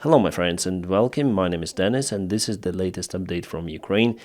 Hello my friends and welcome, my name is Dennis and this is the latest update from Ukraine.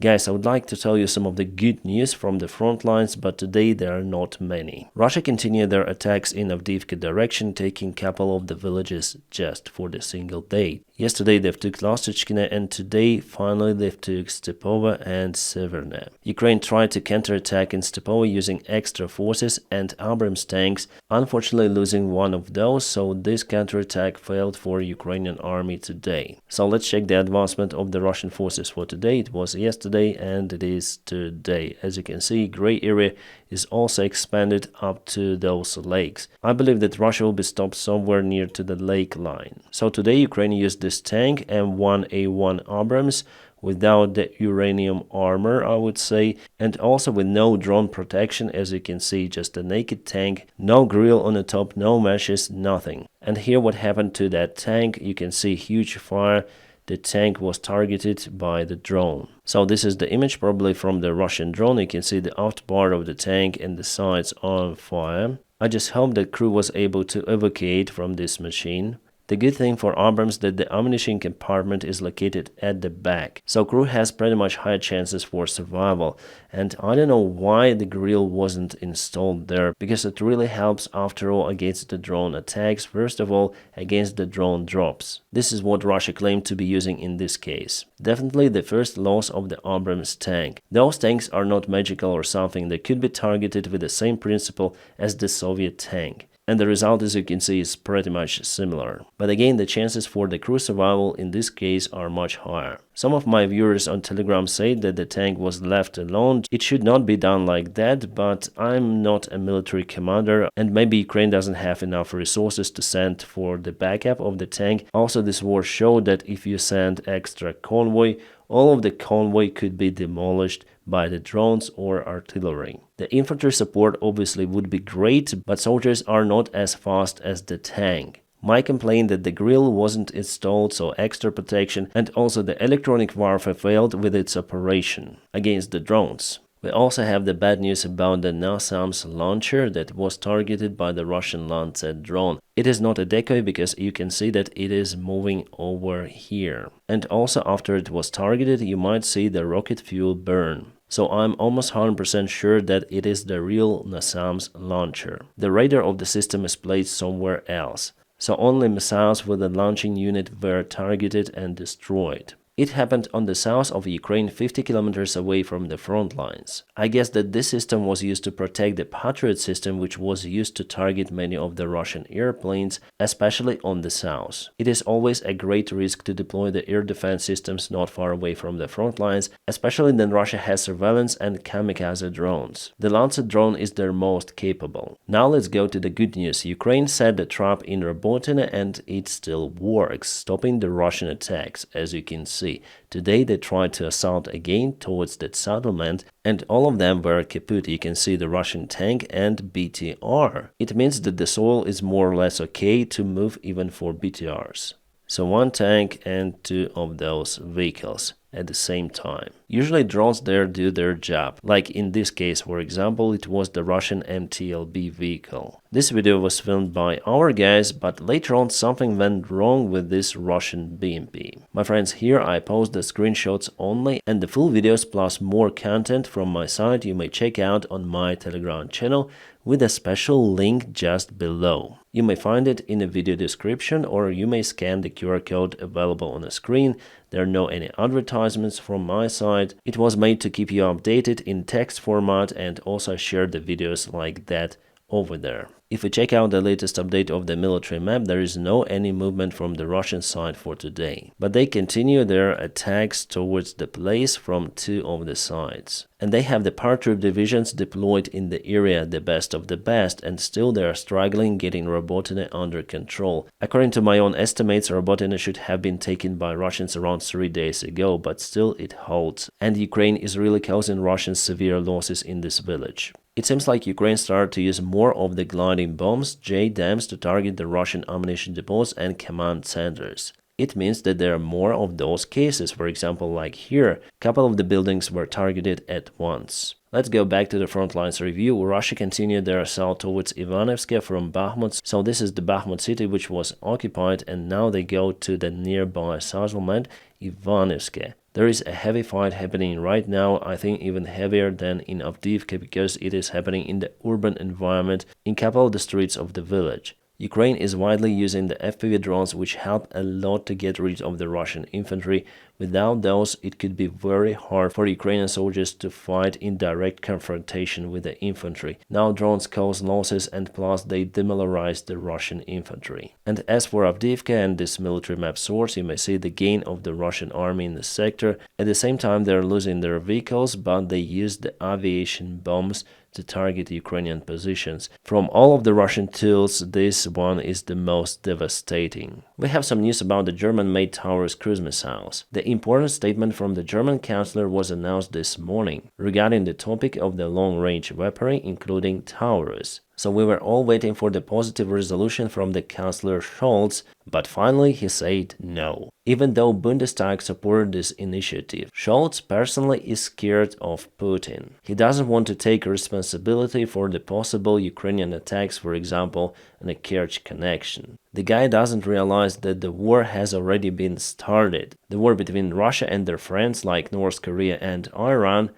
Guys, I would like to tell you some of the good news from the front lines, but today there are not many. Russia continued their attacks in Avdiivka direction, taking a couple of the villages just for the single day. Yesterday they took Lastochkina and today finally they took Stepova and Severne. Ukraine tried to counterattack in Stepova using extra forces and Abrams tanks, unfortunately losing one of those, so this counterattack failed for Ukrainian army today. So let's check the advancement of the Russian forces for today. It was yesterday and it is today. As you can see, gray area is also expanded up to those lakes. I believe that Russia will be stopped somewhere near to the lake line. So today Ukraine used this tank M1A1 Abrams without the uranium armor, I would say, and also with no drone protection. As you can see, just a naked tank, no grill on the top, no meshes, nothing. And here what happened to that tank, you can see huge fire. The tank was targeted by the drone. So this is the image probably from the Russian drone. You can see the aft part of the tank and the sides on fire. I just hope the crew was able to evacuate from this machine. The good thing for Abrams that the ammunition compartment is located at the back, so crew has pretty much high chances for survival. And I don't know why the grill wasn't installed there, because it really helps after all against the drone attacks, first of all against the drone drops. This is what Russia claimed to be using in this case. Definitely the first loss of the Abrams tank. Those tanks are not magical or something, they could be targeted with the same principle as the Soviet tank. And the result, as you can see, is pretty much similar. But again, the chances for the crew survival in this case are much higher. Some of my viewers on Telegram say that the tank was left alone. It should not be done like that, but I'm not a military commander and maybe Ukraine doesn't have enough resources to send for the backup of the tank. Also, this war showed that if you send extra convoy, all of the convoy could be demolished by the drones or artillery. The infantry support obviously would be great, but soldiers are not as fast as the tank. My complaint that the grill wasn't installed, so extra protection, and also the electronic warfare failed with its operation against the drones. We also have the bad news about the Nasams launcher that was targeted by the Russian Lancet drone. It is not a decoy because you can see that it is moving over here. And also after it was targeted, you might see the rocket fuel burn. So I'm almost 100% sure that it is the real Nasams launcher. The radar of the system is placed somewhere else. So only missiles with the launching unit were targeted and destroyed. It happened on the south of Ukraine, 50 kilometers away from the front lines. I guess that this system was used to protect the Patriot system, which was used to target many of the Russian airplanes, especially on the south. It is always a great risk to deploy the air defense systems not far away from the front lines, especially when Russia has surveillance and kamikaze drones. The Lancet drone is their most capable. Now let's go to the good news. Ukraine set the trap in Robotyne and it still works, stopping the Russian attacks, as you can see. Today they tried to assault again towards that settlement and all of them were kaput. You can see the Russian tank and BTR. It means that the soil is more or less okay to move even for BTRs. So one tank and two of those vehicles at the same time. Usually drones there do their job. Like in this case, for example, it was the Russian MTLB vehicle. This video was filmed by our guys, but later on something went wrong with this Russian BMP. My friends, here I post the screenshots only and the full videos plus more content from my site you may check out on my Telegram channel with a special link just below. You may find it in the video description or you may scan the QR code available on the screen. There are no any advertisements from my side. It was made to keep you updated in text format and also share the videos like that over there. If you check out the latest update of the military map, there is no any movement from the Russian side for today. But they continue their attacks towards the place from two of the sides. And they have the paratroop divisions deployed in the area, the best of the best, and still they are struggling getting Robotyne under control. According to my own estimates, Robotyne should have been taken by Russians around 3 days ago, but still it holds. And Ukraine is really causing Russians severe losses in this village. It seems like Ukraine started to use more of the gliding bombs, JDAMs, to target the Russian ammunition depots and command centers. It means that there are more of those cases. For example, like here, a couple of the buildings were targeted at once. Let's go back to the front lines review. Russia continued their assault towards Ivanivsk from Bakhmut. So this is the Bakhmut city which was occupied, and now they go to the nearby settlement Ivanivsk. There is a heavy fight happening right now, I think even heavier than in Avdiivka, because it is happening in the urban environment in a couple of the streets of the village. Ukraine is widely using the FPV drones, which help a lot to get rid of the Russian infantry. Without those, it could be very hard for Ukrainian soldiers to fight in direct confrontation with the infantry. Now drones cause losses, and plus they demilitarize the Russian infantry. And as for Avdiivka and this military map source, you may see the gain of the Russian army in the sector. At the same time, they're losing their vehicles, but they use the aviation bombs to target Ukrainian positions. From all of the Russian tools, this one is the most devastating. We have some news about the German-made Taurus cruise missiles. The important statement from the German Chancellor was announced this morning regarding the topic of the long-range weaponry, including Taurus. So we were all waiting for the positive resolution from the Chancellor Scholz, but finally he said no. Even though Bundestag supported this initiative, Scholz personally is scared of Putin. He doesn't want to take responsibility for the possible Ukrainian attacks, for example, on the Kerch connection. The guy doesn't realize that the war has already been started. The war between Russia and their friends like North Korea and Iran,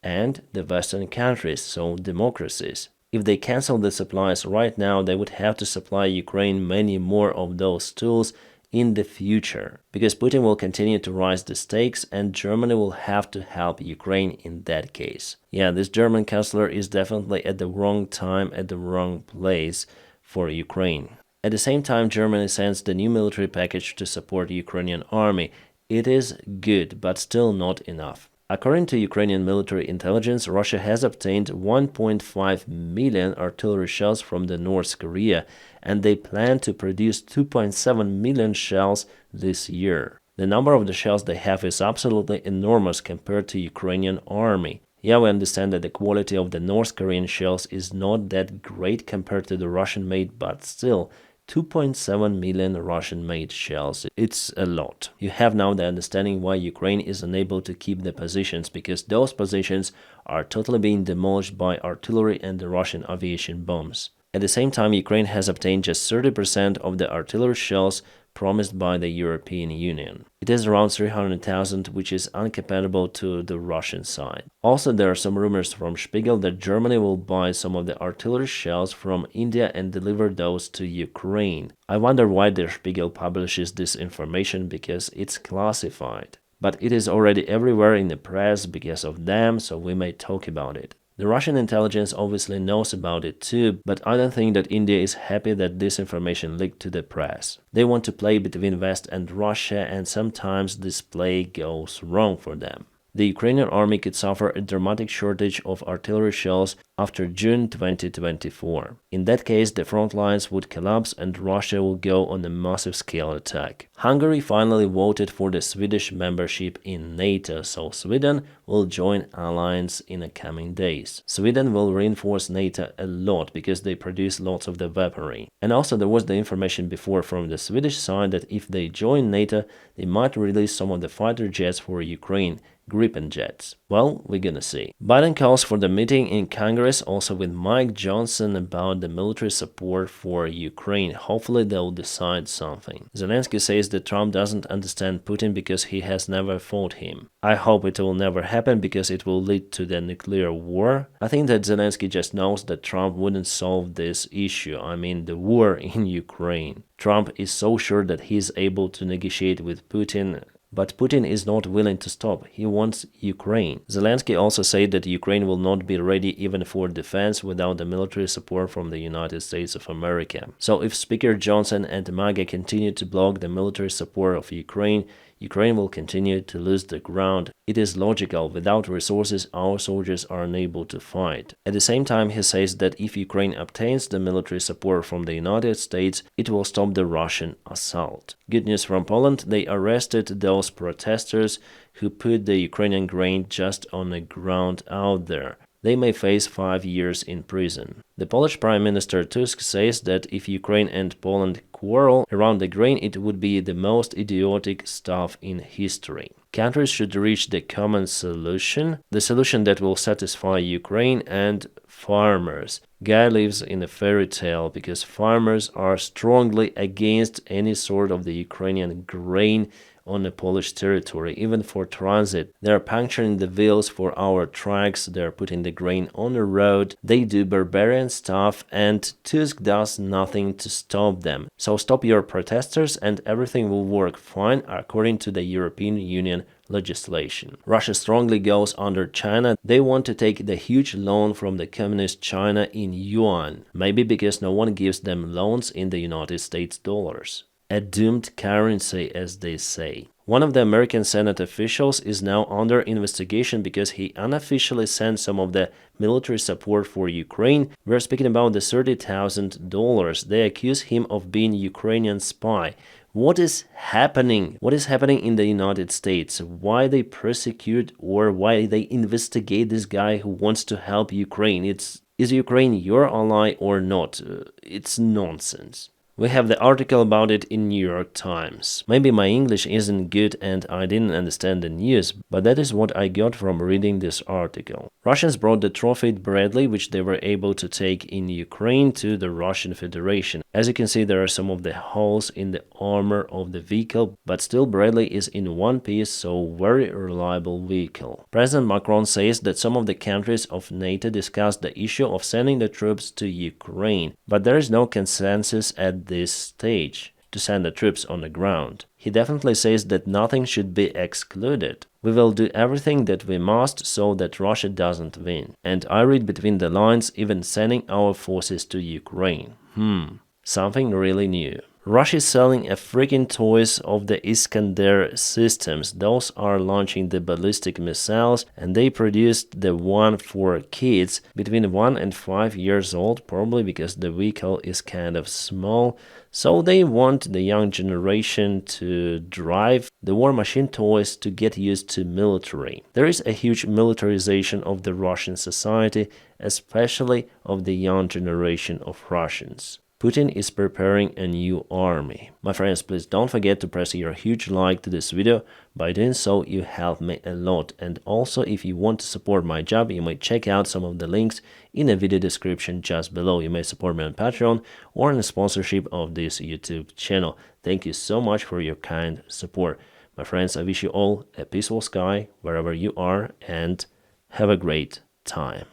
and the Western countries, so democracies. If they cancel the supplies right now, they would have to supply Ukraine many more of those tools in the future, because Putin will continue to raise the stakes and Germany will have to help Ukraine in that case. Yeah, this German chancellor is definitely at the wrong time, at the wrong place for Ukraine. At the same time, Germany sends the new military package to support the Ukrainian army. It is good, but still not enough. According to Ukrainian military intelligence, Russia has obtained 1.5 million artillery shells from the North Korea, and they plan to produce 2.7 million shells this year. The number of the shells they have is absolutely enormous compared to Ukrainian army. Yeah, we understand that the quality of the North Korean shells is not that great compared to the Russian-made, but still, 2.7 million Russian-made shells. It's a lot. You have now the understanding why Ukraine is unable to keep the positions, because those positions are totally being demolished by artillery and the Russian aviation bombs. At the same time, Ukraine has obtained just 30% of the artillery shells promised by the European Union. It is around 300,000, which is incompatible to the Russian side. Also, there are some rumors from Spiegel that Germany will buy some of the artillery shells from India and deliver those to Ukraine. I wonder why Der Spiegel publishes this information, because it's classified. But it is already everywhere in the press because of them, so we may talk about it. The Russian intelligence obviously knows about it too, but I don't think that India is happy that this information leaked to the press. They want to play between West and Russia, and sometimes this play goes wrong for them. The Ukrainian army could suffer a dramatic shortage of artillery shells after June 2024. In that case, the front lines would collapse and Russia will go on a massive scale attack. Hungary finally voted for the Swedish membership in NATO, so Sweden will join alliance in the coming days. Sweden will reinforce NATO a lot because they produce lots of the weaponry. And also there was the information before from the Swedish side that if they join NATO, they might release some of the fighter jets for Ukraine. Gripen jets. Well, we're gonna see. Biden calls for the meeting in Congress also with Mike Johnson about the military support for Ukraine. Hopefully they'll decide something. Zelensky says that Trump doesn't understand Putin because he has never fought him. I hope it will never happen because it will lead to the nuclear war. I think that Zelensky just knows that Trump wouldn't solve this issue, I mean the war in Ukraine. Trump is so sure that he's able to negotiate with Putin, but Putin is not willing to stop. He wants Ukraine. Zelensky also said that Ukraine will not be ready even for defense without the military support from the United States of America. So if Speaker Johnson and MAGA continue to block the military support of Ukraine, Ukraine will continue to lose the ground. It is logical. Without resources, our soldiers are unable to fight. At the same time, he says that if Ukraine obtains the military support from the United States, it will stop the Russian assault. Good news from Poland, they arrested those protesters who put the Ukrainian grain just on the ground out there. They may face 5 years in prison. The Polish Prime Minister Tusk says that if Ukraine and Poland quarrel around the grain, it would be the most idiotic stuff in history. Countries should reach the common solution, the solution that will satisfy Ukraine and farmers. Guy lives in a fairy tale because farmers are strongly against any sort of the Ukrainian grain on the Polish territory, even for transit. They are puncturing the wheels for our trucks, they are putting the grain on the road, they do barbarian stuff, and Tusk does nothing to stop them. So stop your protesters and everything will work fine according to the European Union legislation. Russia strongly goes under China. They want to take the huge loan from the communist China in yuan, maybe because no one gives them loans in the United States dollars. A doomed currency, as they say. One of the American Senate officials is now under investigation because he unofficially sent some of the military support for Ukraine. We're speaking about the $30,000. They accuse him of being Ukrainian spy. What is happening? What is happening in the United States? Why they persecute or why they investigate this guy who wants to help Ukraine? Is Ukraine your ally or not? It's nonsense. We have the article about it in New York Times. Maybe my English isn't good and I didn't understand the news, but that is what I got from reading this article. Russians brought the trophied Bradley, which they were able to take in Ukraine, to the Russian Federation. As you can see, there are some of the holes in the armor of the vehicle, but still Bradley is in one piece, so very reliable vehicle. President Macron says that some of the countries of NATO discussed the issue of sending the troops to Ukraine, but there is no consensus at this stage to send the troops on the ground. He definitely says that nothing should be excluded. We will do everything that we must so that Russia doesn't win. And I read between the lines, even sending our forces to Ukraine. Something really new. Russia is selling a freaking toys of the Iskander systems. Those are launching the ballistic missiles, and they produced the one for kids between 1 and 5 years old, probably because the vehicle is kind of small. So they want the young generation to drive the war machine toys to get used to military. There is a huge militarization of the Russian society, especially of the young generation of Russians. Putin is preparing a new army. My friends, please don't forget to press your huge like to this video. By doing so, you help me a lot. And also, if you want to support my job, you may check out some of the links in the video description just below. You may support me on Patreon or in a sponsorship of this YouTube channel. Thank you so much for your kind support. My friends, I wish you all a peaceful sky wherever you are and have a great time.